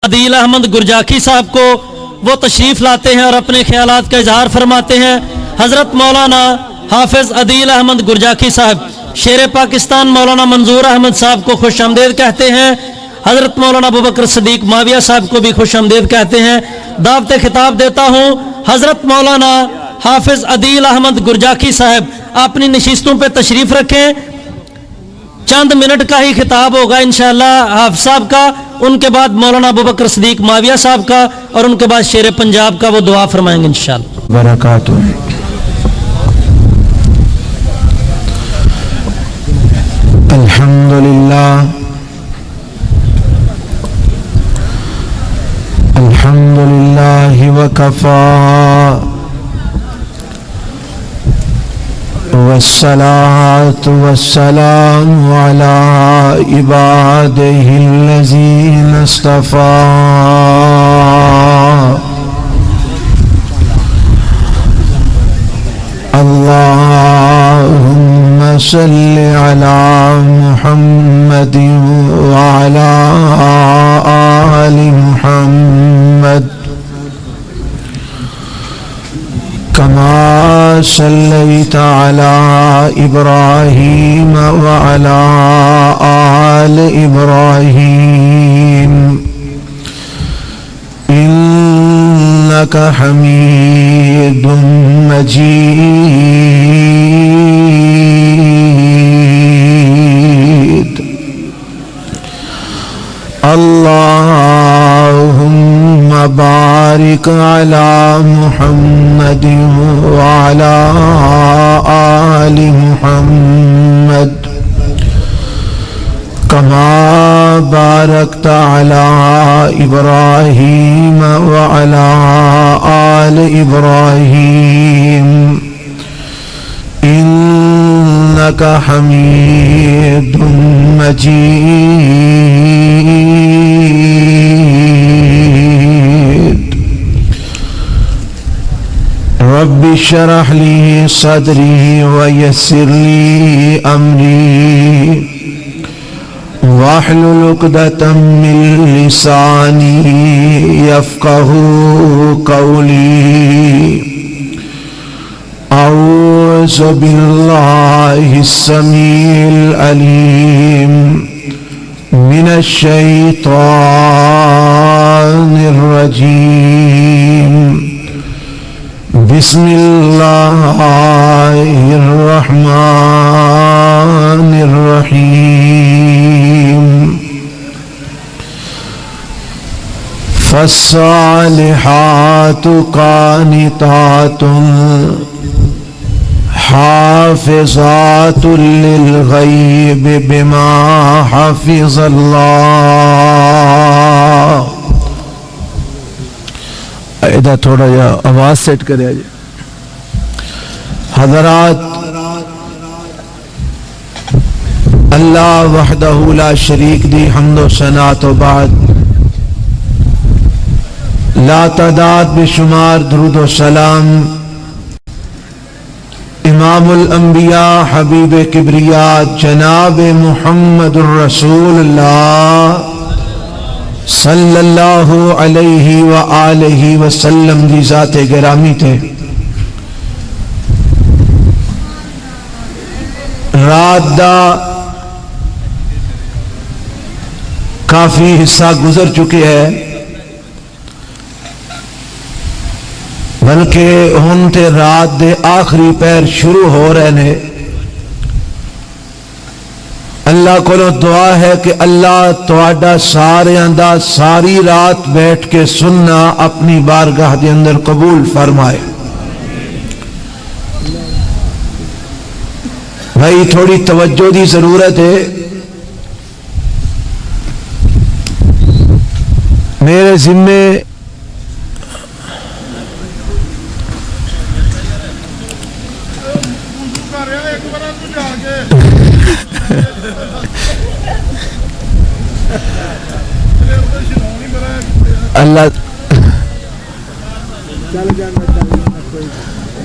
عدیل احمد گرجاکی صاحب کو وہ تشریف لاتے ہیں اور اپنے خیالات کا اظہار فرماتے ہیں۔ حضرت مولانا حافظ عدیل احمد گرجاکی صاحب شیر پاکستان مولانا منظور احمد صاحب کو خوش آمدید کہتے ہیں۔ حضرت مولانا ابوبکر صدیق ماویہ صاحب کو بھی خوش آمدید کہتے ہیں۔ دعوت خطاب دیتا ہوں حضرت مولانا حافظ عدیل احمد گرجاکی صاحب اپنی نشستوں پہ تشریف رکھیں، چند منٹ کا ہی خطاب ہوگا انشاءاللہ حافظ صاحب کا، ان کے بعد مولانا ابوبکر صدیق ماویہ صاحب کا، اور ان کے بعد شیر پنجاب کا وہ دعا فرمائیں گے انشاءاللہ۔ برکاتہ۔ الحمدللہ الحمدللہ وکفا والصلاة والسلام على عباده الذين اصطفى اللهم صل على محمد وعلى آل محمد كما صليت على إبراهيم وعلى آل إبراهيم إنك حميد مجيد اللهم بارك على محمد وعلى آل محمد كما باركت على إبراهيم وعلى آل إبراهيم إنك حميد مجيد رب اشرح لي صدري ويسر لي أمري واحلل عقدة من لساني يفقه قولي أعوذ بالله السميع العليم من الشيطان الرجيم بسم الله الرحمن الرحيم فالصالحات قانتات حافظات للغيب بما حفظ الله۔ ادھر تھوڑا جا آواز سیٹ کرے جی حضرات۔ اللہ وحدہ لا شریک دی حمد و ثنا تو بعد لا تعداد بشمار درود و سلام امام الانبیاء حبیب کبریاء جناب محمد الرسول اللہ صلی اللہ علیہ وآلہ وسلم دی ذات گرامی تھے۔ رات دا کافی حصہ گزر چکے ہے، بلکہ ہن تے رات دے آخری پیر شروع ہو رہے نے۔ اللہ کو دعا ہے کہ اللہ تواڈا سارے انداز ساری رات بیٹھ کے سننا اپنی بارگاہ دے اندر قبول فرمائے۔ بھائی تھوڑی توجہ دی ضرورت ہے۔ میرے ذمے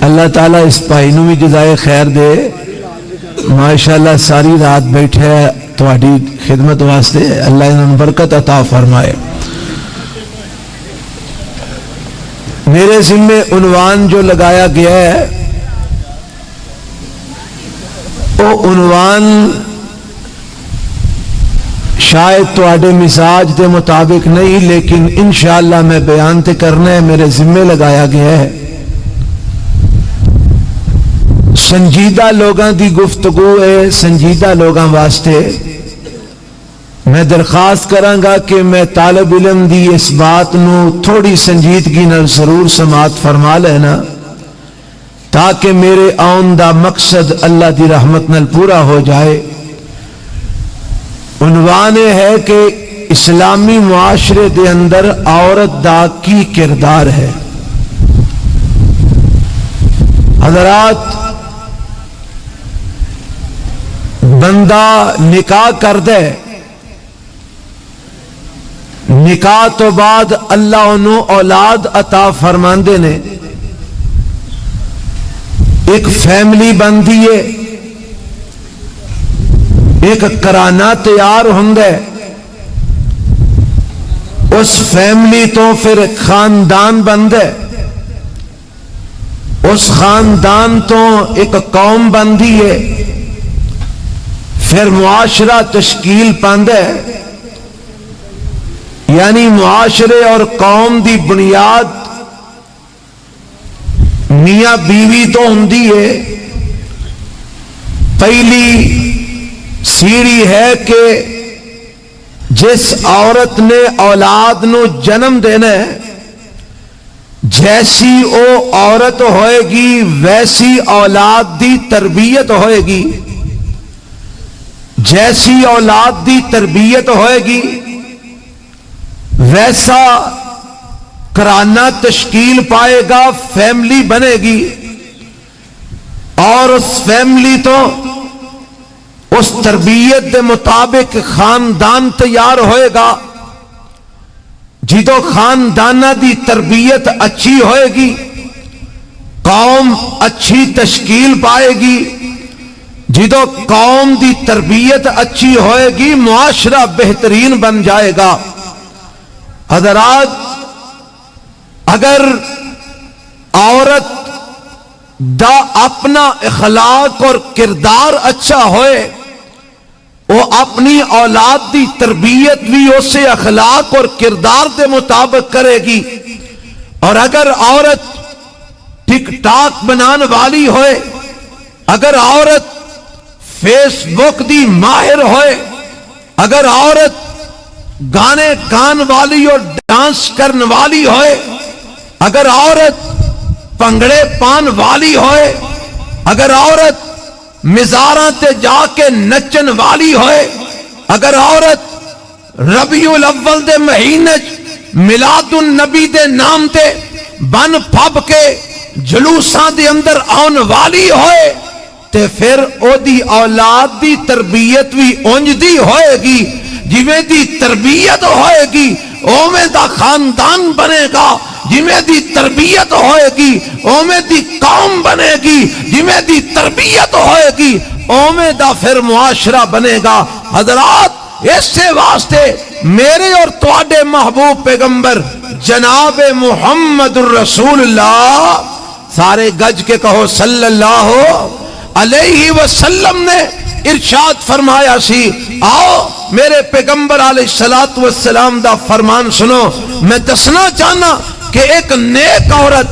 اللہ تعالیٰ اس بھائی نو بھی جزائے خیر دے، ماشاءاللہ ساری رات بیٹھے تواڈی خدمت واسطے، اللہ انہوں برکت عطا فرمائے۔ میرے ذمے عنوان جو لگایا گیا ہے وہ عنوان شاید تواڈے مزاج دے مطابق نہیں، لیکن انشاءاللہ میں بیان تے کرنا ہے، میرے ذمے لگایا گیا ہے۔ سنجیدہ لوگاں دی گفتگو ہے، سنجیدہ لوگاں واسطے میں درخواست کراں گا کہ میں طالب علم دی اس بات نو تھوڑی سنجیدگی نال ضرور سماعت فرما لینا، تاکہ میرے آن دا مقصد اللہ دی رحمت نال پورا ہو جائے۔ عنوان ہے کہ اسلامی معاشرے دے اندر عورت دا کی کردار ہے۔ حضرات، بندہ نکاح کر دے، نکاح تو بعد اللہ انہوں اولاد عطا فرماندے نے، ایک فیملی بندی ہے، ایک کرانہ تیار ہوندے، اس فیملی تو پھر ایک خاندان بندے، اس خاندان تو ایک قوم بندی ہے، پھر معاشرہ تشکیل پاندے، یعنی معاشرے اور قوم دی بنیاد میاں بیوی تو ہوندی ہے۔ پہلی سیڑھی ہے کہ جس عورت نے اولاد نو جنم دینا ہے، جیسی او عورت ہوئے گی ویسی اولاد دی تربیت ہوئے گی، جیسی اولاد دی تربیت ہوئے گی ویسا کرانہ تشکیل پائے گا، فیملی بنے گی، اور اس فیملی تو اس تربیت دے مطابق خاندان تیار ہوئے گا۔ جدو خاندانہ دی تربیت اچھی ہوئے گی، قوم اچھی تشکیل پائے گی، جدو قوم دی تربیت اچھی ہوئے گی معاشرہ بہترین بن جائے گا۔ حضرات، اگر عورت دا اپنا اخلاق اور کردار اچھا ہوئے، وہ اپنی اولاد دی تربیت بھی اسے اخلاق اور کردار دے مطابق کرے گی، اور اگر عورت ٹک ٹاک بنان والی ہوئے، اگر عورت فیس بک دی ماہر ہوئے، اگر عورت گانے گان والی اور ڈانس کرن والی ہوئے، اگر عورت پنگڑے پان والی ہوئے، اگر عورت مزاراں تے جا کے نچن والی ہوئے، اگر عورت ربیع الاول دے مہینے میلاد النبی دے نام تے بن پھب کے جلوساں دے اندر آن والی ہوئے، تے پھر او دی اولاد دی تربیت بھی اونج دی ہوئے گی، جویں دی تربیت ہوئے گی اوویں دا خاندان بنے گا، جویں دی تربیت ہوئے گی اوویں دی قوم بنے گی، جویں دی تربیت ہوئے گی اوویں دا پھر معاشرہ بنے گا۔ حضرات، اس سے واسطے میرے اور تواڈے محبوب پیغمبر جناب محمد الرسول اللہ، سارے گج کے کہو صلی اللہ علیہ وسلم نے ارشاد فرمایا سی، آؤ میرے پیغمبر علیہ السلام دا فرمان سنو۔ میں دسنا چاہنا کہ ایک نیک عورت،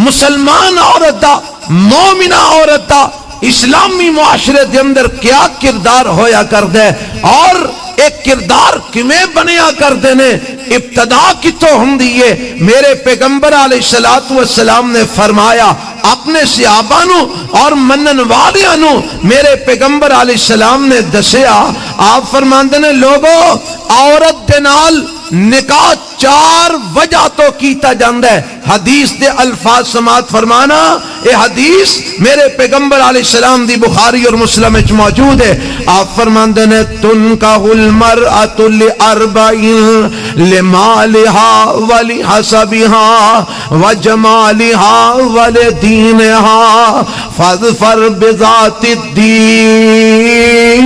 مسلمان عورت دا، مومنہ عورت دا اسلامی معاشرے دے اندر کیا کردار ہویا کر دے، اور ایک کردار کمیں بنیا کر دینے، ابتدا کتوں ہم دیئے۔ میرے پیغمبر علیہ السلام نے فرمایا اپنے صحابہ نو اور منن والیاں نو، میرے پیغمبر علیہ السلام نے دسیا، آپ فرماندے نے لوگو عورت دے نال نکاح 4 وجہ تو کیتا جاندہ ہے۔ حدیث دے الفاظ سماعت فرمانا، اے حدیث میرے پیغمبر علیہ السلام دی بخاری اور مسلم وچ موجود ہے۔ آپ فرماندے نے تنکح المرأۃ لأربعین لمالها ولحسبها وجمالها ولدینها فاظفر بذات الدین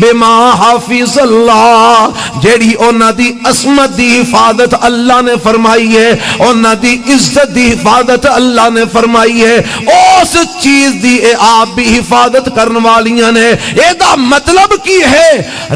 بما حافظ اللہ، جیڑی انہاں دی عصمت دی حفاظت اللہ نے فرمائی ہے، انہاں دی عزت دی حفاظت اللہ نے فرمائی ہے، اس چیز دی اے آپ بھی حفاظت کرن والیاں نے۔ اے دا مطلب کی ہے؟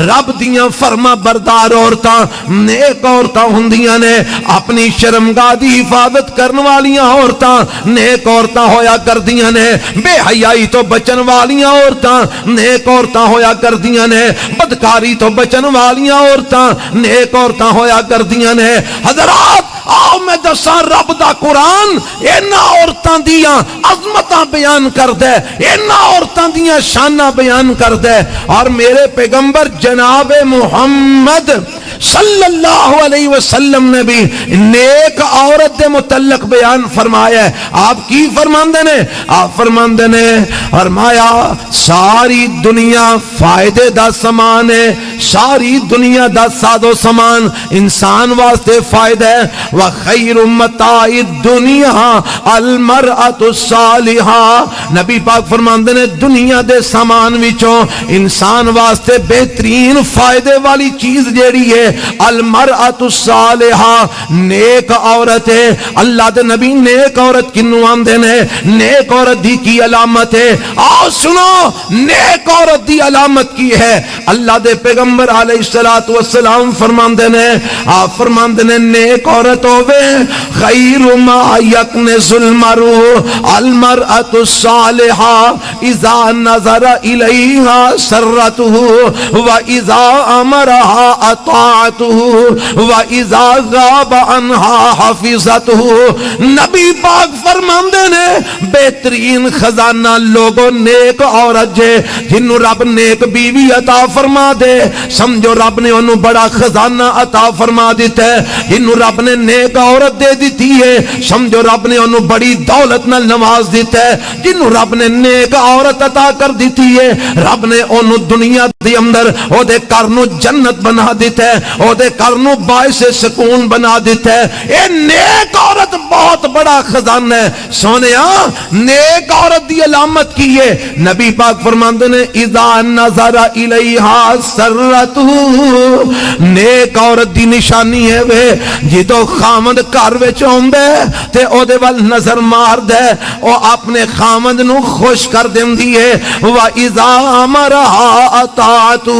رب دیاں فرما بردار عورتاں نیک عورتاں ہوندیاں نے، اپنی شرمگاہ دی حفاظت کرن والیاں عورتاں نیک عورتاں ہویا کردیاں نے، بے حیائی تو بچن والیاں عورتاں نیک عورتاں ہویا کردیاں نے، بدکاری تو بچن والیاں عورتاں نیک عورتاں ہویا کردیاں نے۔ حضرات آؤ میں دساں، رب دا قرآن اینا عورتاں دیاں عظمتاں بیان کر دے، اینا عورتاں دیاں شانہ بیان کر دے، اور میرے پیغمبر جناب محمد صلی اللہ علیہ وسلم نے بھی نیک عورت دے متعلق بیان فرمایا ہے۔ آپ کی فرماندے نے؟ آپ فرماندے نے فرمایا ساری دنیا فائدے دا سامان ہے، ساری دنیا دا ساد و سامان انسان واسطے فائدہ ہے۔ وَخَيْرُ مَتَاعِ الدُّنْيَا الْمَرْأَةُ الصَّالِحَةُ، نبی پاک فرماندے نے دنیا دے سامان وچوں انسان واسطے بہترین فائدے والی چیز جیڑی ہے المرأۃ الصالحہ، نیک عورت ہے۔ اللہ دے نبی نیک عورت کنوں آندے نے؟ نیک عورت دی کی علامت ہے؟ آؤ سنو نیک عورت دی علامت کی ہے۔ اللہ دے پیغمبر علیہ السلام فرماندے نے، آپ فرماندے نے نیک عورت ہووے خیر ما یکنز المرء المرأۃ الصالحہ اذا نظر الیہا سرتہ واذا امرها اطاعتہ واذا غاب عنها حفظتہ۔ نبی پاک فرماندے نے بہترین خزانہ لوگوں نیک عورت جے، جنوں رب نیک بیوی عطا فرما دے سمجھو رب نے انہوں بڑا خزانہ عطا فرما دیتا ہے۔ جنوں رب نے نیک عورت دے دیتی ہے سمجھو رب نے انہوں بڑی دولت نال نواز دیتا ہے۔ جنوں رب نے نیک عورت عطا کر دیتی ہے رب نے انہوں دنیا دی اندر او دے کرنو جنت بنا دیتا ہے، او دے کرنو باعث سکون بنا دیتا ہے۔ اے نیک عورت بہت بڑا خزانہ ہے۔ سونیا نیک عورت دی علامت کی ہے؟ نبی پاک فرماندے نے اذا نظر الیہا سرتہ، نیک عورت دی نشانی ہے وے جدو خامد گھر وچ آوندا ہے تے او دے ول نظر مار دے او اپنے خامد نو خوش کر دیندی ہے۔ واذا امرها اطاعتہ،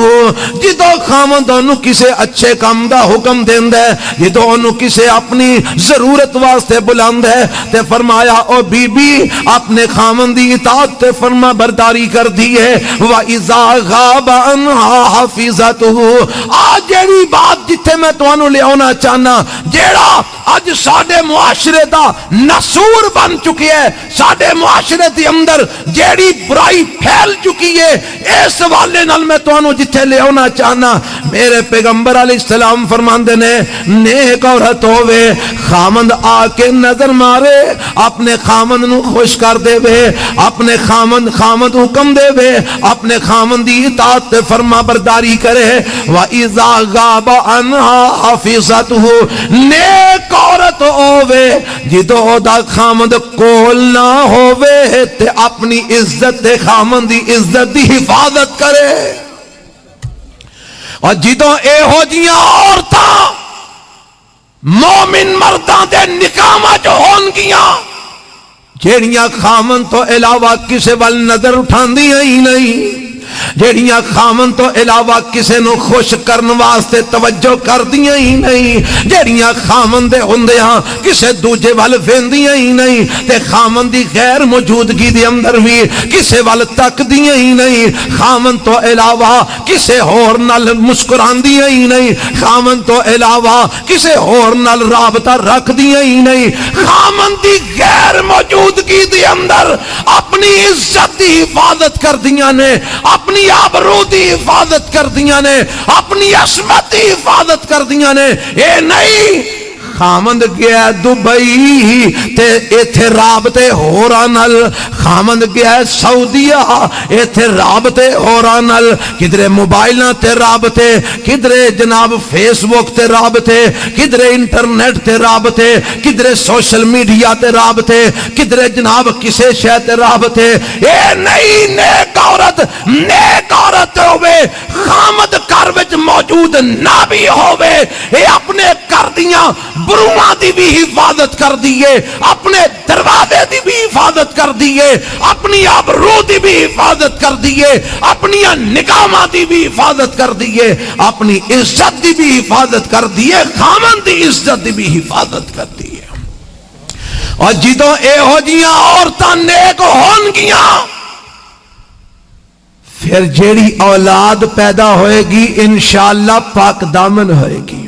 جدو خامد انہوں کسے اچھے کام دا حکم دیندا ہے، جدو انہوں کسے اپنی ضرورت واسطے بلاندا ہے تے فرمایا او بی بی اپنے خامد دی اطاعت تے فرما برداری کر دی ہے۔ واذا غاب عنها حفظتہ، آج جیڑی بات جتھے میں تانوں لے آنا چاہنا، جیڑا اج ساڈے معاشرے دا نسور بن چکی ہے، ساڈے معاشرے دے اندر جیڑی برائی پھیل چکی ہے، اس والے نال میں تانوں جتھے لے آنا چاہنا، میرے پیغمبر علیہ السلام فرماندے نے نیک عورت ہووے خامند آ کے نظر مارے اپنے خامند نو خوش کر دے وے، اپنے خامند حکم دے وے، اپنے خامند دی اطاعت تے فرما برداری کرے۔ وَإِذَا غَابَ عَنْهَا حَفِظَتْهُ، نیک عورت ہووے جدو دا خامند کول نہ ہووے تے اپنی عزت تے خامند دی عزت دی حفاظت کرے۔ اور جدو اے ہو جیاں عورتاں مومن مرداں دے نکاح جو ہون گیاں جیڑیاں خامن تو علاوہ کسے وال نظر اٹھاندیاں ہی نہیں، جیڑیاں خامن تو علاوہ کسے نو خوش کرن واسطے توجہ کر دیاں ہی نہیں، جیڑیاں خامن دے ہوندیاں کسے دوجے وال ویندیاں ہی نہیں تے خامن دی غیر موجودگی دے اندر بھی کسے وال تک دیاں ہی نہیں، خامن تو علاوہ کسے ہور نال مسکراندیاں ہی نہیں، خامن تو علاوہ کسے ہور نال رابطہ رکھ دیاں ہی نہیں، خامن دی غیر موجودگی دے اندر اپنی عزت دی حفاظت کر دیاں نے، اپنی آبرو دی حفاظت کر دیاں نے، اپنی عصمت دی حفاظت کر دیاں نے۔ اے نہیں خامند گیا دبئی تے ایتھے رابطے ہوراں نال، خامند گیا سعودیہ ایتھے رابطے ہوراں نال، کدھرے موبائلاں تے رابطے، کدھرے جناب فیس بک تے رابطے، کدھرے انٹرنیٹ تے رابطے، کدھرے سوشل میڈیا تے رابطے، کدھرے جناب کسے شے تے رابطے۔ اے نہیں نیک عورت ہوئے خامد گھر وچ موجود نہ بھی ہوئے، اے اپنے گھر دیاں بروواں دی بھی حفاظت کر دیئے، اپنے دروازے دی بھی حفاظت کر دیئے، اپنی آبرو دی بھی حفاظت کر دیئے، اپنی نکاحاں دی بھی حفاظت کر دیئے، اپنی عزت دی بھی حفاظت کر دیئے، خامن دی عزت دی بھی حفاظت کر دیئے۔ اور جدوں اے ہو جیاں عورتاں نیک ہون گیاں، پھر جیڑی اولاد پیدا ہوئے گی انشاءاللہ پاک دامن ہوئے گی،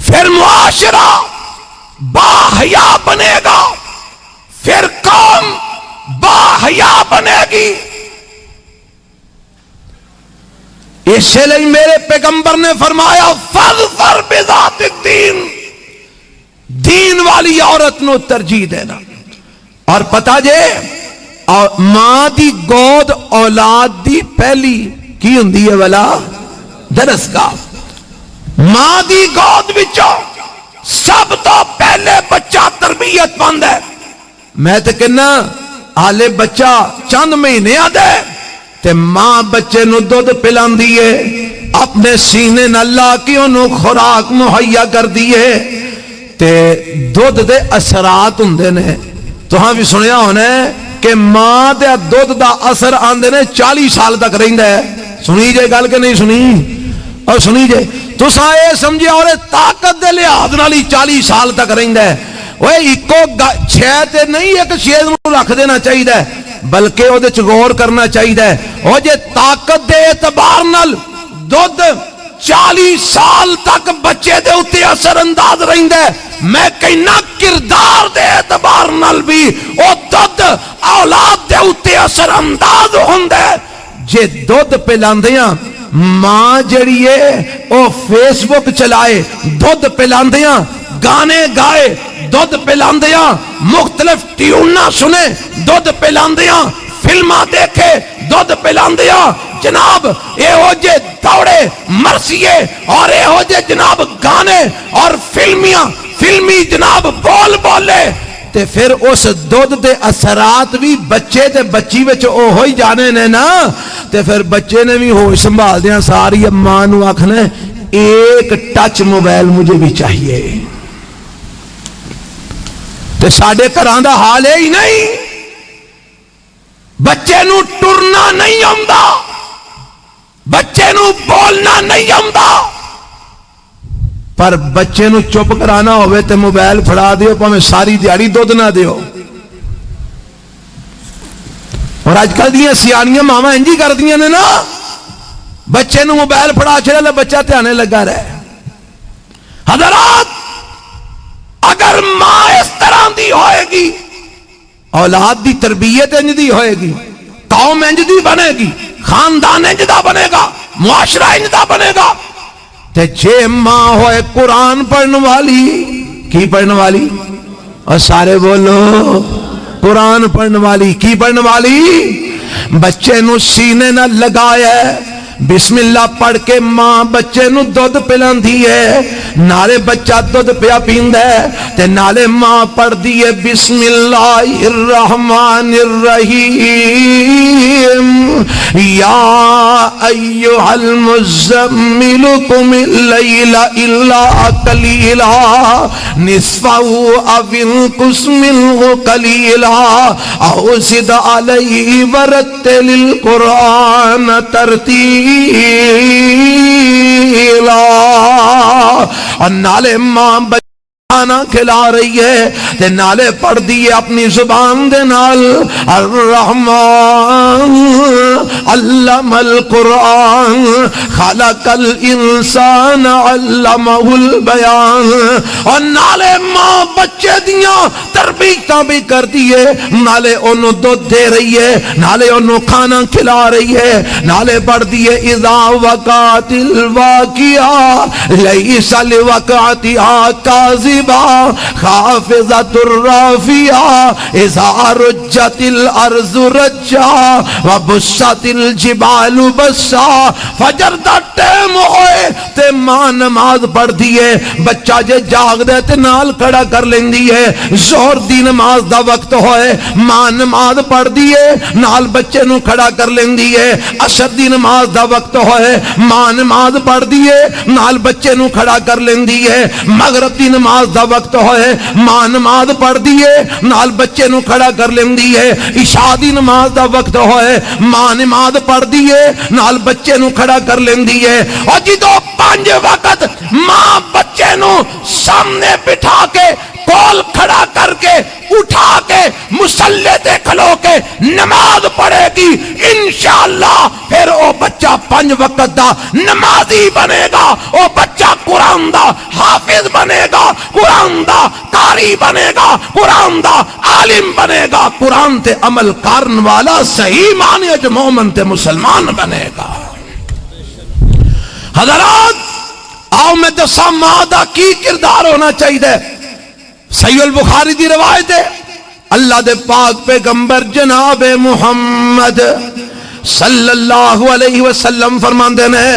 پھر معاشرہ باحیا بنے گا، پھر قوم باحیا بنے گی۔ اس لئے میرے پیغمبر نے فرمایا فَاظْفَرْ بِذَاتِ الدِّین، دین والی عورت نو ترجیح دینا۔ اور پتہ جے ماں دی گود اولاد دی پہلی کی ہوندی ہے والا درسگاہ، ماں دی گود وچوں سب تو پہلے بچہ تربیت پاند ہے۔ میں تے کہنا حالے بچہ چند مہینے آدھے تے ماں بچے نو دودھ پلان دیئے، اپنے سینے نہ لا کے انہوں خوراک مہیا کر دیئے، تے دودھ دے اثرات ہوندے نے۔ تو ہاں بھی سنیا ہونا ہے کہ ماں دے دودھ دا اثر آندے نے 40 سال تک رہندا ہے۔ سنی جے گل کے نہیں سنی؟ اور سنی جے تو سائے سمجھے اور طاقت دے لحاظ نالی 40 سال تک رہندا ہے۔ وہ ایکو چھے تے نہیں ایک شیز نو رکھ دینا چاہیے ہے، بلکہ وہ دے غور کرنا چاہیے ہے۔ وہ جے طاقت دے اعتبار نال دودھ 40 سال تک بچے دے اتے اثر انداز رہندا ہے، میں کہنا کردار دے اعتبار نال بھی او دودھ اولاد دے اتے اثر انداز ہوندا ہے۔ جے دودھ پلاندیاں ماں جڑی ہے او فیس بک چلائے دودھ پلاندیاں، گانے گائے دودھ پلاندیاں، مختلف ٹیونہ سنے دودھ پلاندیاں، فلمہ دیکھے دودھ پلاندیاں، جناب اے ہو جے دوڑے مرسیے اور اے ہو جے جناب گانے اور فلمی جناب بول بولے، تے پھر اس دودھ دے اثرات بھی بچے تے بچی وچ او ہوئی جانے نے نا، تے پھر بچے نے بھی ہوش سنبھال دیاں ساری اماں نو آکھنا ایک ٹچ موبائل مجھے بھی چاہیے۔ تے ساڈے گھراں دا حال ہے ہی نہیں، بچے نو ٹرنا نہیں آندا، بچے نو بولنا نہیں آندا، پر بچے نو چپ کرانا ہوئے تے موبائل پھڑا دیو پاویں ساری دیہاڑی دودھ نہ دیو۔ اور آج کل دیاں سیانیاں ماما انجی کر دیاں نے نا، بچے نو موبائل پھڑا چھڑے بچہ دھیانے لگا رہے۔ حضرات اگر ماں اس طرح دی ہوئے گی، اولاد دی تربیت انج دی ہوئے گی، قوم انج دی بنے گی، خاندان انج دا بنے گا، معاشرہ انج دا بنے گا۔ تے جے ماں ہوئے قرآن پڑھنے والی، کی پڑھنے والی؟ اور سارے بولو قرآن پڑھنے والی، کی پڑھنے والی؟ بچے نو سینے نہ لگائے، بسم اللہ پڑھ کے ماں بچے نو دودھ پلان دیئے، نالے بچہ دودھ پیا پیند ہے تے نالے ماں پڑھ دیئے بسم اللہ الرحمن الرحیم یا ایوہ المزمل قم اللیل الا قلیلا نصفہ او انقص منہ قلیلا او زد علیہ ورتل القرآن ترتیلا۔ اور نالے ماں کھانا کھلا رہی ہے تے نالے پڑھ دیے اپنی زبان دے نال الرحمن علم القرآن خلق الانسان علمہ البیان، اور نالے ماں بچے دیاں تربیتاں بھی کر دیے، نالے انہوں دودھ دے رہی ہے، نالے انہوں کھانا کھلا رہی ہے، نالے پڑھ دیے اذا وقعت الواقعہ لیس لوقعتها کاذبہ خافضۃ الرافعہ اذا رجت الارض رجا وبست الجبال بسا، فجر دا ٹائم ہوئے تے ماں نماز پڑھ دیے، بچہ جے جاگ دے تے نال کھڑا کر لیندی ہے، ظہر دی نماز دا وقت ہوئے ماں نماز پڑھ دیے نال بچے نو کھڑا کر لیندی ہے، عصر دی نماز دا وقت ہوئے ماں نماز پڑھ دیے نال بچے نو کھڑا کر لیندی ہے، مغرب دی نماز دا وقت ہوئے ماں نماز پڑھ دیے نال بچے نو کھڑا کر لیندی ہے، عشاء دی نماز دا وقت ہوئے ماں نماز پڑھ دیے نال بچے نو کھڑا کر لیندی ہے، اور جدو 5 وقت ماں بچے نو سامنے بٹھا کے کول کھڑا کر کے اٹھا کے مصلی تے کھلو کے نماز پڑھے گی انشاءاللہ، پھر او بچہ 5 وقت دا نمازی بنے گا، او بچہ قرآن دا حافظ بنے گا، قرآن دا قاری بنے گا، قرآن دا عالم بنے گا، قرآن تے عمل کرن والا صحیح معنی وچ مومن تے مسلمان بنے گا۔ حضرات آؤ میں دساں ماں دا کی کردار ہونا چاہیے۔ صحیح البخاری دی روایت ہے، اللہ دے پاک پیغمبر جناب محمد صلی اللہ علیہ وسلم فرماندے نے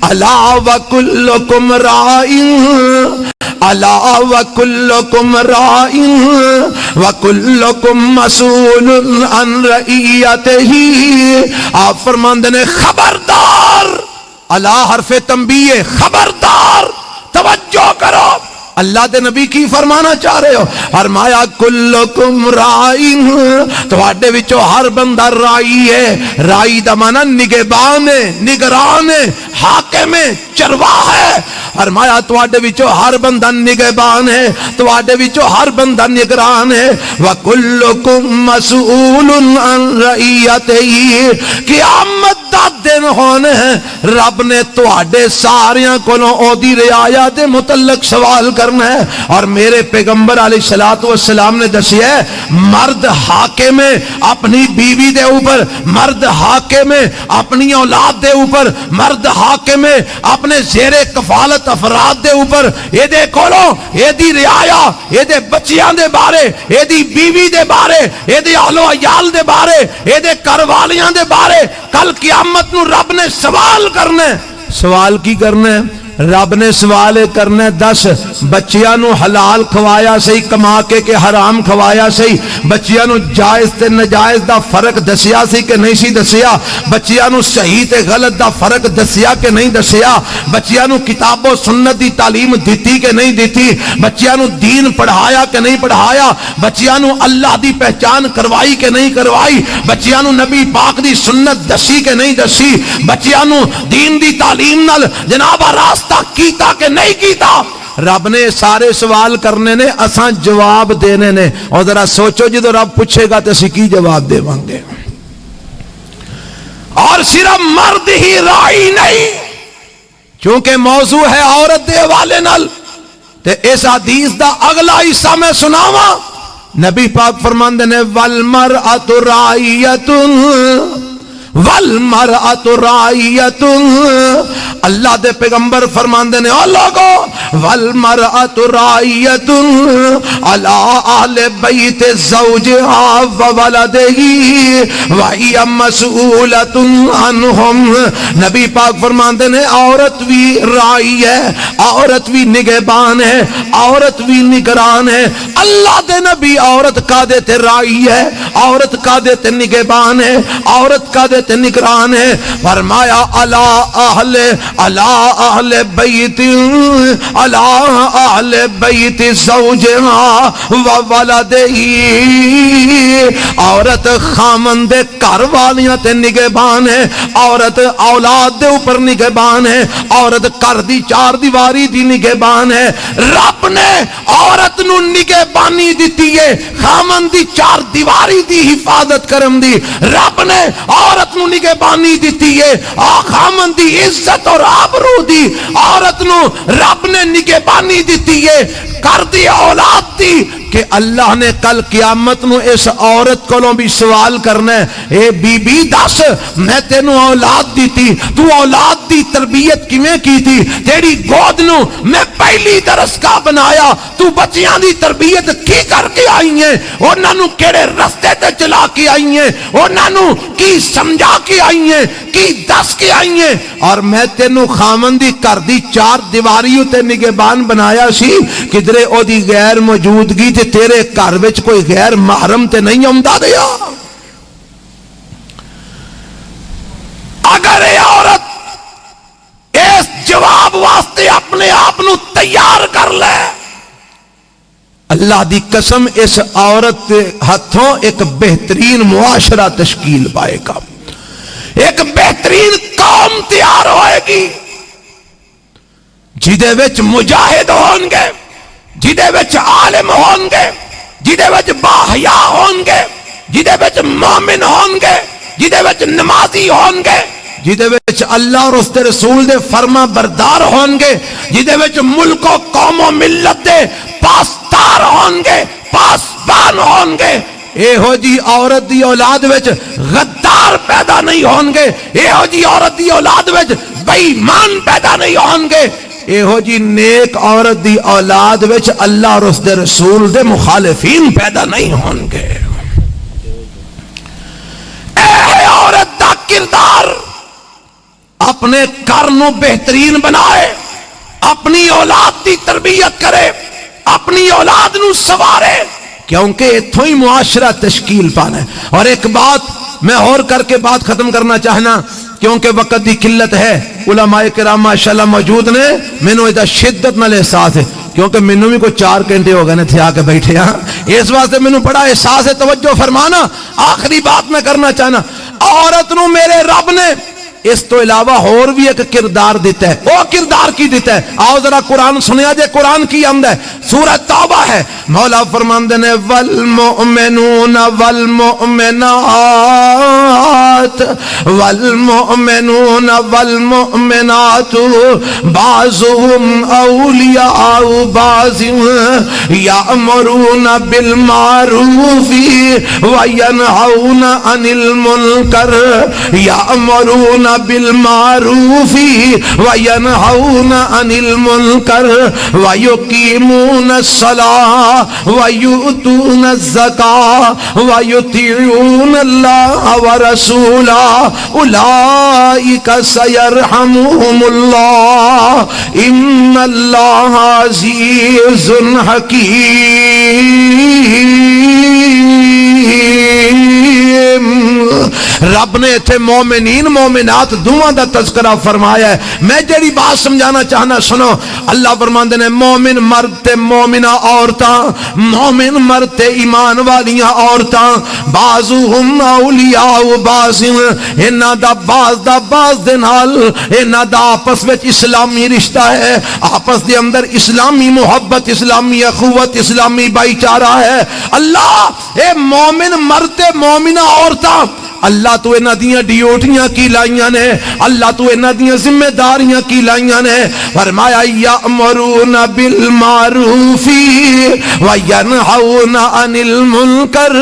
الا وکلکم رائن الا وکلکم رائن وکلکم مسئول عن رعیتہ، آپ فرماندے نے خبردار، الا حرف تنبیہ، خبردار، توجہ کرو، اللہ دے نبی کی فرمانا چاہ رہے ہو؟ فرمایا کلکم رائن، تواڈے وچوں ہر بندہ رائی ہے، رائی دا معنی نگہبان ہے، نگران ہے، حاکم ہے، چرواہ ہے۔ فرمایا تواڈے وچوں ہر بندہ نگہبان ہے، تواڈے وچوں ہر بندہ نگران ہے، وکلکم مسئول عن رعیتہ، قیامت دا دن ہونے ہیں رب نے تواڈے ساریاں کولوں او دی رعایا دے متعلق سوال کرنا ہے، اور میرے پیغمبر علیہ الصلوۃ والسلام نے دسیا ہے مرد حاکم ہے اپنی بیوی دے اوپر، مرد حاکم ہے اپنی اولاد دے اوپر، مرد حاکم ہے اپنے زیر کفالت افراد دے اوپر، اے دے کولوں اے دی رعایا، اے دے بچیاں دے بارے، اے دی بیوی دے بارے، اے دے اہل و عیال دے بارے، اے دے گھر والیاں دے بارے کل قیامت نو رب نے سوال کرنا ہے۔ سوال کی کرنا ہے؟ رب نے سوال کرنا 10 بچیاں نو حلال کھوایا سی کما کے کہ حرام کھوایا سی، بچیاں نو جائز تے نجائز دا فرق دسیا سی کہ نہیں سی دسیا، بچیاں نو صحیح تے غلط دا فرق دسیا کہ نہیں دسیا، بچیاں نو کتاب و سنت دی تعلیم دیتی کہ نہیں دیتی، بچیاں نو دین پڑھایا کہ نہیں پڑھایا، بچیاں نو اللہ دی پہچان کروائی کہ نہیں کروائی، بچیاں نو نبی پاک دی سنت دسی کہ نہیں دسی، بچیاں نو دین دی تعلیم نال جناب راست کیتا کہ نہیں کیتا۔ رب نے سارے سوال کرنے نے، اساں جواب دینے نے، اور ذرا سوچو جدو رب پوچھے گا تو اسی کی جواب دے وانگے۔ اور صرف مرد ہی رائی نہیں، چونکہ موضوع ہے عورت دے والے نال، تے اس حدیث دا اگلا حصہ میں سناواں، نبی پاک فرماندے نے والمرأۃ رائیۃ والمرأۃ رائیۃ، اللہ دے پیغمبر فرماندے نے او لوگو والمرأۃ رائیۃ علی اہل بیت زوجہا وولدہ وہی مسئولۃ عنہم، نبی پاک فرماندے نے عورت بھی رائی ہے، عورت بھی نگہبان ہے، عورت بھی نگران ہے۔ اللہ دے نبی عورت کا دے تے رائی ہے، عورت کا دے تے نگہبان ہے، عورت کا دے تے نگران ہے. فرمایا الا اہل بیت زوجہا و ولدہی. عورت خامند گھر والیاں تے نگہبان ہے, عورت اولاد دے اوپر نگہبان ہے, عورت گھر دی چار دیواری دی نگہبان ہے. رب نے عورت نو نگہبانی دتی ہے, خامند دی چار دیواری دی حفاظت کرن دی. رب نے عورت نو نگہبانی دتی ہے, خامند دی عزت اور آبرو دی. عورت نو رب نے نگہبانی دتی ہے کر دی اولاد دی, کہ اللہ نے کل قیامت نو اس عورت کولوں بھی سوال کرنا ہے, اے بی بی دس میں تینوں اولاد دیتی, تو اولاد دی تربیت کیویں کی تھی؟ تیری گود نو میں پہلی درسگاہ بنایا, تو بچیاں دی تربیت کی کر کے آئی ہیں؟ انہاں نو کیڑے رستے تے چلا کے آئی ہیں؟ انہاں نو کی سمجھا کے آئی ہیں؟ کی دس کے آئی ہیں؟ اور میں تینوں خامن دی گھر دی چار دیواریوں تے نگہبان بنایا سی, کدرے او دی غیر موجودگی تے تیرے گھر وچ کوئی غیر محرم تے نہیں آمدا دیا. اگر اے عورت اس جواب واسطے اپنے آپ نو تیار کر لے, اللہ دی قسم اس عورت کے ہاتھوں ایک بہترین معاشرہ تشکیل پائے گا, ایک بہترین قوم تیار ہوئے گی جدے وچ مجاہد ہون گے, جدے وچ عالم ہون گے, جدے وچ باحیا ہون گے, جدے وچ مومن ہون گے, جدے وچ نمازی ہون گے, جدے وچ اللہ اور اس دے رسول دے فرما بردار ہون گے, جدے وچ ملک و قوم و ملت دے پاسدار ہون گے, پاسبان ہون گے. اے ہو جی عورت دی اولاد وچ غدار پیدا نہیں ہون گے, اے ہو جی عورت دی اولاد وچ بے ایمان پیدا نہیں ہون گے, اے ہو جی نیک عورت دی اولاد وچ اللہ اور اس دے رسول دے مخالفین پیدا نہیں ہون گے. اے عورت دا کردار اپنے گھر نو بہترین بنائے, اپنی اولاد دی تربیت کرے, اپنی اولاد نو سوارے, کیونکہ اتھوں ہی معاشرہ تشکیل پانا ہے. اور ایک بات میں اور کر کے بات ختم کرنا چاہنا, کیونکہ وقت دی قلت ہے, علماء کرام ماشاءاللہ موجود نے, مینوں ایدہ شدت نال احساس ہے, کیونکہ مینوں بھی کوئی 4 گھنٹے ہو گئے نے تھے آ کے بیٹھے ہاں, اس واسطے مینوں بڑا احساس ہے. توجہ فرمانا, آخری بات میں کرنا چاہنا, عورت نو میرے رب نے اس تو علاوہ اور بھی ایک کردار دیتا ہے. وہ کردار کی دیتا ہے؟ آؤ ذرا قرآن سنیا جے قرآن کی آمد ہے, سورہ توبہ ہے. مولا فرماندے نے والمؤمنون والمؤمنات والمؤمنون والمؤمنات بعضهم اولیاء بعض یأمرون بالمعروف وینہون عن المنکر یأمرون بالمعروف وینہون عن المنکر ویقیمون الصلاة ویؤتون الزکاة ویطیعون اللہ ورسولہ اولئک سیرحمهم اللہ ان اللہ عزیز حکیم. رب نے اتھے مومنین مومنات دوہاں دا تذکرہ فرمایا ہے. میں جڑی بات سمجھانا چاہنا سنو. اللہ فرماندے نے مومن مرد تے مومنہ عورتاں, مومن مرد تے ایمان والیاں عورتاں, بعضهم اولیاء بعض, انہاں دا باز دے نال انہاں دا آپس وچ اسلامی رشتہ ہے, آپس دے اندر اسلامی محبت, اسلامی اخوت, اسلامی بھائی چارہ ہے. اللہ اے مومن مرد تے مومنہ عورتاں, اللہ تو انہاں دیاں ڈیوٹیاں کی لائیاں نے, اللہ تو انہاں دیاں ذمہ داریاں کی لائیاں نے. فرمایا یأمرون بالمعروف وینہون عن المنکر,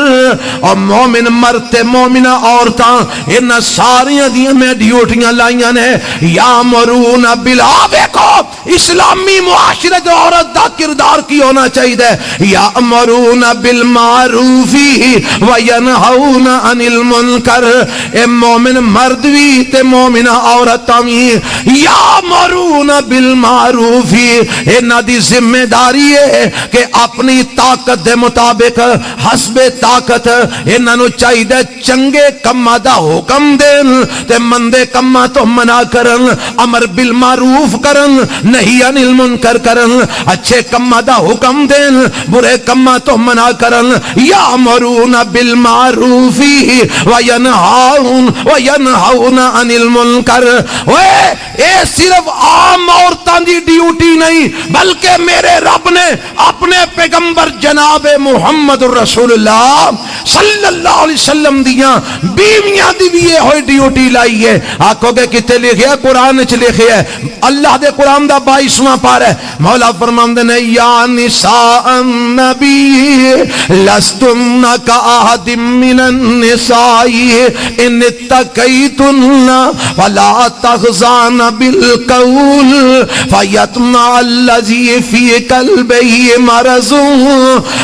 اور مومن مرد مومنہ عورتاں انہاں ساریاں دیاں میں ڈیوٹیاں لائیاں نے. یأمرون بالعافیکو اسلامی معاشرت عورت دا کردار کی ہونا چاہیے. یأمرون بالمعروف وینہون عن المنکر, کر اے مومن مرد بھی تے مومن عورتاں بھی یامرون بالمعروف انہاں دی ذمہ داری ہے کہ اپنی طاقت دے مطابق حسب طاقت انہاں نو چاہیے چنگے کماں دا حکم دین تے مندے کماں تو منع کرن امر بالمعروف کرن نہی عن المنکر کرن اچھے کماں دا حکم دین برے کماں تو منع کرن یامرون بالمعروف وینہون عن المنکر اے صرف عام عورتاں دی ڈیوٹی نہیں بلکہ میرے رب نے اپنے پیغمبر جناب محمد رسول اللہ صلی اللہ علیہ وسلم دیاں بیویاں دی بھی یہ ہوئی ڈیوٹی لائی ہے. آکھو گے کتے لکھے ہے؟ قرآن وچ لکھے ہے. اللہ دے قرآن دا 22واں پارہ ہے. مولا فرماندے نے یا نساء النبی لستن کاحد من النساء ان اتقیتن فلا تخضعن بالقول فیطمع الذی فی قلبہ مرض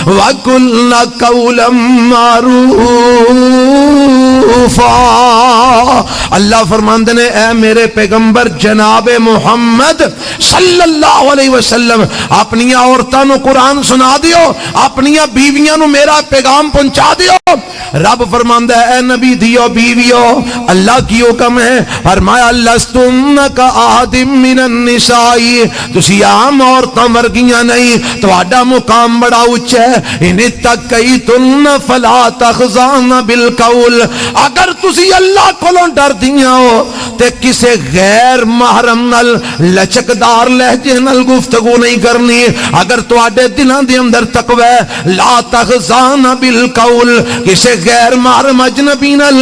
وقلن قولا معروفا. اللہ فرماندے نے اے میرے پیغمبر جناب محمد صلی اللہ علیہ وسلم اپنی عورتاں نو قرآن سنا دیو, اپنی بیویاں نو میرا پیغام پہنچا دیو. رب فرماندا ہے اے نبی دیو بیویو اللہ کی حکم ہے. فرمایا لستن کاحد من النساء تسی عام عورتاں ورگیاں نہیں, تہاڈا مقام بڑا اونچا ہے. ان تقیتن فلا تخضعن بالقول اگر تسی اللہ کولوں ڈر دیاں ہو تے کسے غیر محرم نال لچکدار لہجے نال گفتگو نہیں کرنی. اگر تواڈے دلاں دے اندر تقوی ہے لا تخضعن بالقول کسے غیر محرم اجنبی نال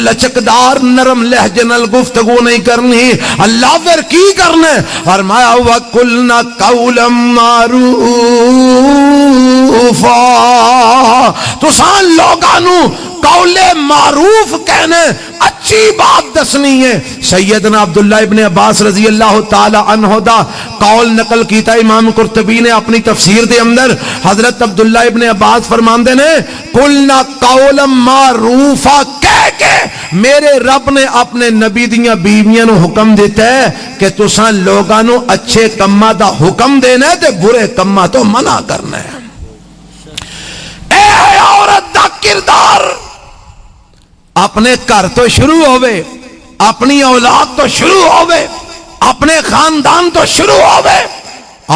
لچکدار نرم لہجے نال گفتگو نہیں کرنی. اللہ پھر کی کرنا ہے؟ فرمایا وَقُلْنَا قَوْلًا مَعْرُوفًا تساں لوگانو قول معروف کہنے اچھی بات دسنی ہے. سیدنا عبداللہ ابن عباس رضی اللہ تعالی عنہ دا قول نقل کیتا امام قرطبی نے اپنی تفسیر دے اندر. حضرت عبداللہ ابن عباس فرماندے نے قلنا قولا معروفا کہہ کے میرے رب نے اپنے نبی دیاں بیویاں نو حکم دیتا ہے کہ تساں لوگاں نو اچھے کماں دا حکم دینا ہے تے برے کماں تو منع کرنا ہے. اے عورت دا کردار اپنے گھر تو شروع ہوئے, اپنی اولاد تو شروع ہوئے, اپنے خاندان تو شروع ہوئے,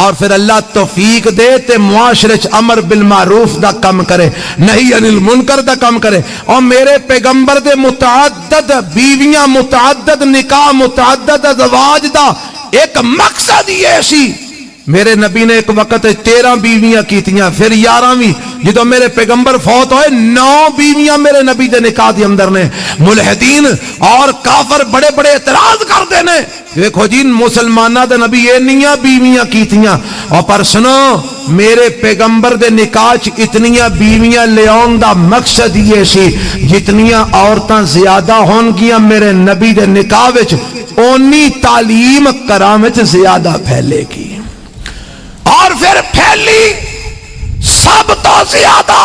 اور پھر اللہ توفیق دے تے معاشرے چ امر بالمعروف دا کم کرے, نہی عن المنکر دا کم کرے. اور میرے پیغمبر دے متعدد بیویاں, متعدد نکاح, متعدد ازواج دا ایک مقصد یہ سی. میرے نبی نے ایک وقت 13 بیویاں کیتیاں, پھر 11ویں جدو میرے پیغمبر فوت ہوئے 9 بیویاں میرے نبی دے نکاح دے اندر نے. ملحدین اور کافر بڑے بڑے اعتراض کر دینے دیکھو جی مسلمانہ دے نبی اینیاں بیویاں کیتیاں, اور پر سنو میرے پیغمبر دے نکاح چ اتنیاں بیویاں لے آن دا مقصد یہ سی جتنیاں عورتاں زیادہ ہون گیاں میرے نبی دے نکاح وچ اونی تعلیم کرام وچ زیادہ پھیلے گی. اور پھر پھیلی سب تو زیادہ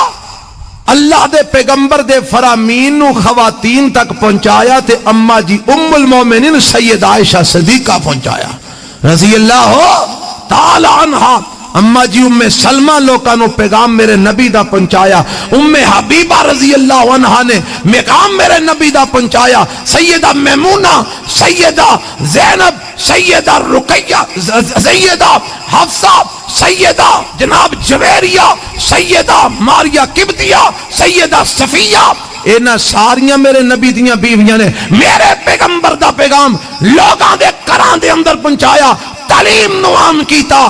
اللہ دے پیغمبر دے فرامین نو خواتین تک پہنچایا تے اما جی ام المومنین سید عائشہ صدیقہ پہنچایا رضی اللہ تعالی عنہ. اما جی ام سلمہ لوکانو پیغام میرے نبی دا پہنچایا. ام حبیبہ رضی اللہ عنہ نے پیغام میرے نبی دا پہنچایا. سیدہ میمونہ, سیدہ زینب, سیدہ رقیہ, سیدہ حفصہ, سیدہ جناب جویریہ, سیدہ ماریہ قبطیہ, سیدہ صفیہ, اینا ساریاں میرے نبی دیاں بیویاں نے میرے پیغمبر دا پیغام لوگاں دے کران دے اندر پہنچایا, تعلیم نو عام کیتا.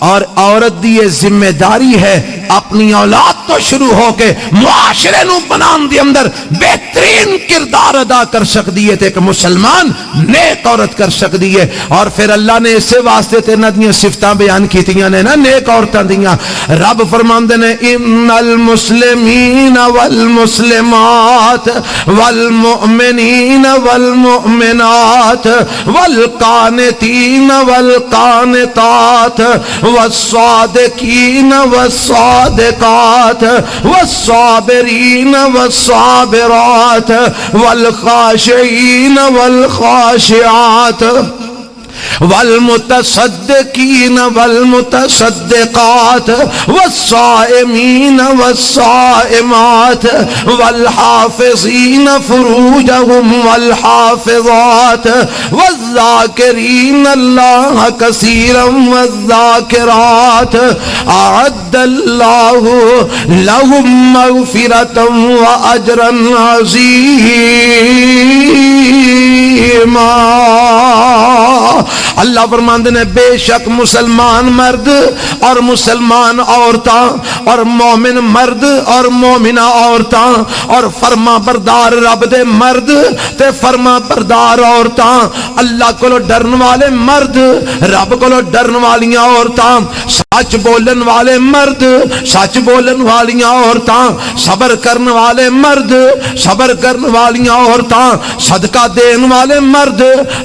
اور عورت دی یہ ذمہ داری ہے اپنی اولاد تو شروع ہو کے معاشرے نو بنان دی اندر بہترین کردار ادا کر سکتی ہے تے ایک مسلمان نیک عورت کر سکتی ہے. اور پھر اللہ نے اسے واسطے تے نہ دیاں صفتاں بیان کیتیاں نے نا نیک عورتاں دیاں. رب فرماندے نے ان المسلمین والمسلمات والمؤمنین والمؤمنات والقانتین والقانتات والصادقین والصادقات والصادقات والصابرین والصابرات والخاشعین والخاشعات والمتصدقین والمتصدقات والصائمین والصائمات والحافظین فروجهم والحافظات والذاکرین اللہ کثیرا والذاکرات اعد اللہ لهم مغفرة واجرا عظیما۔ اللہ فرماندے نے بے شک مسلمان مرد اور مسلمان عورتاں اور مومن مرد اور مومنہ عورتاں اور فرما بردار رب دے مرد تے فرما بردار عورتاں، اللہ کو ڈرن والے مرد، رب کو ڈرن والیاں عورتاں، سچ بولن والے مرد، سچ بولن والیاں عورتاں، صبر کرن والے مرد، صبر کرن والیاں عورتاں، صدقہ دین والے مرد،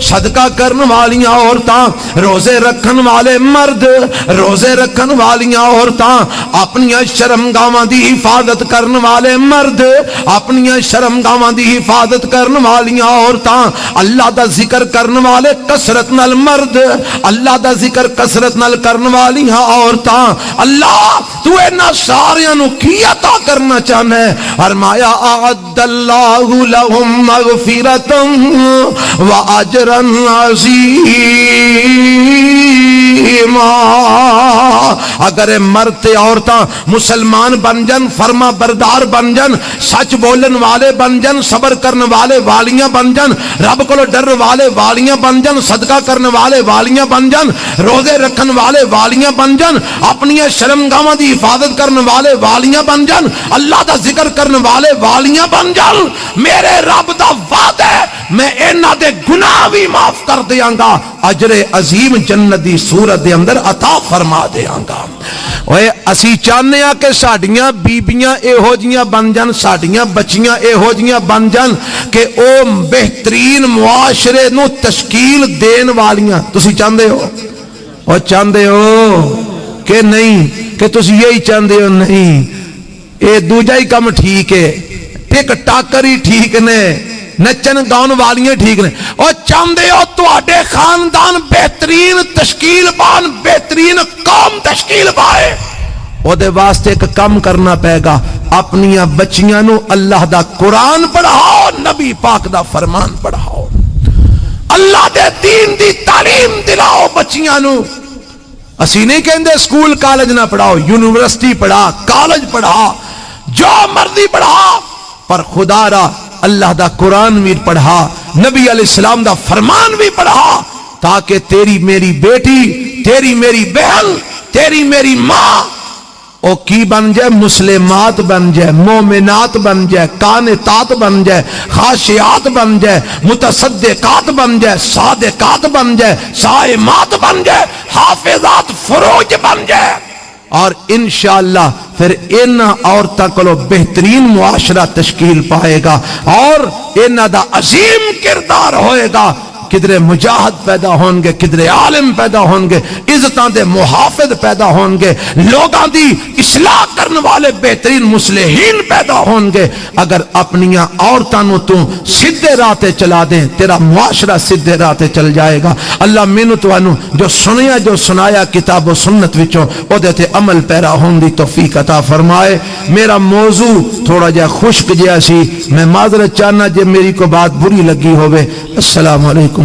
صدقہ کرن والیاں عورتاں، روزے رکھن والے مرد، روزے رکھن والیاں عورتاں، اپنی شرمگاواں دی حفاظت کرن والے مرد، اپنی شرمگاواں دی حفاظت کرن والیاں عورتاں، اللہ دا ذکر کرن والے کثرت نال مرد، اللہ دا ذکر کثرت نال کرن والیاں عورتاں، اللہ تو انہاں ساریاں نو کی عطا کرنا چاہنا ہے؟ فرمایا اعد اللہ لهم مغفرۃ واجرا عظیما۔ اگر مرد تے عورتاں مسلمان بن جن، فرما بردار بن جن، سچ بولن والے بن جن، صبر کرن والے والیاں بن جن، رب کو ڈر والے والیاں بن جن، صدقہ کرن والے والیاں بن جن، روزے رکھن والے والیاں بن جن، اپنی شرمگاواں دی حفاظت کرن والے والیاں بن جن، اللہ دا ذکر کرن والے والیاں بن جن، میرے رب دا وعدہ ہے میں انہاں دے گناہ بھی معاف کر دیاں گا، اجر عظیم جنت دی صورت دے اندر عطا فرما دیاں گا۔ اوے اسی چاہنے ہاں کہ ساڈیاں بیبیاں ایہو جیاں بن جان، ساڈیاں بچیاں ایہو جیاں بن جان کہ او بہترین معاشرے نو تشکیل دین والیاں۔ تسی چاہندے ہو؟ او چاہندے ہو کہ نہیں؟ کہ تسی یہی چاہندے ہو؟ نہیں، اے دوجا ہی کم ٹھیک ہے، ٹک ٹاکر ہی ٹھیک نے، نچن گاؤن والیاں ٹھیک نے۔ اور چاہندے ہو تواڈے خاندان بہترین تشکیل پان، بہترین قوم تشکیل پائے، او دے واسطے ایک کم کرنا پے گا، اپنی بچیاں نو اللہ دا قرآن پڑھاؤ، نبی پاک دا فرمان پڑھاؤ، اللہ دے دین دی تعلیم دلاؤ بچیاں نو۔ اسی نہیں کہندے سکول کالج نہ پڑھاؤ، یونیورسٹی پڑھا، کالج پڑھا، جو مرضی پڑھا، پر خدا را اللہ دا قرآن بھی پڑھا، نبی علیہ السلام دا فرمان بھی پڑھا، تاکہ تیری میری بیٹی، تیری میری بہن، تیری میری ماں او کی بن جائے؟ مسلمات بن جائے، مومنات بن جائے، قانتات بن جائے، خاشعات بن جائے، متصدقات بن جائے، صادقات بن جائے، صائمات بن جائے، حافظات فروج بن جائے، اور انشاءاللہ پھر ان عورتوں کو بہترین معاشرہ تشکیل پائے گا، اور انہاں دا عظیم کردار ہوئے گا، کدرے مجاہد پیدا ہونگے، کدرے عالم پیدا ہونگے، عزتاں دے محافظ پیدا ہونگے، لوگاں دی اصلاح کرنے والے بہترین مصلحین پیدا ہونگے۔ اگر اپنیاں عورتاں نو تو سیدھے راہ تے چلا دیں، تیرا معاشرہ سیدھے راہ تے چل جائے گا۔ اللہ مینوں تانوں جو سنیا، جو سنایا کتاب و سنت وچوں، او دے تے عمل پیرا ہون دی توفیق عطا فرمائے۔ میرا موضوع تھوڑا جا خشک جیا سی، میں معذرت چاہنا جے میری کو بات بری لگی ہوئے۔ السلام علیکم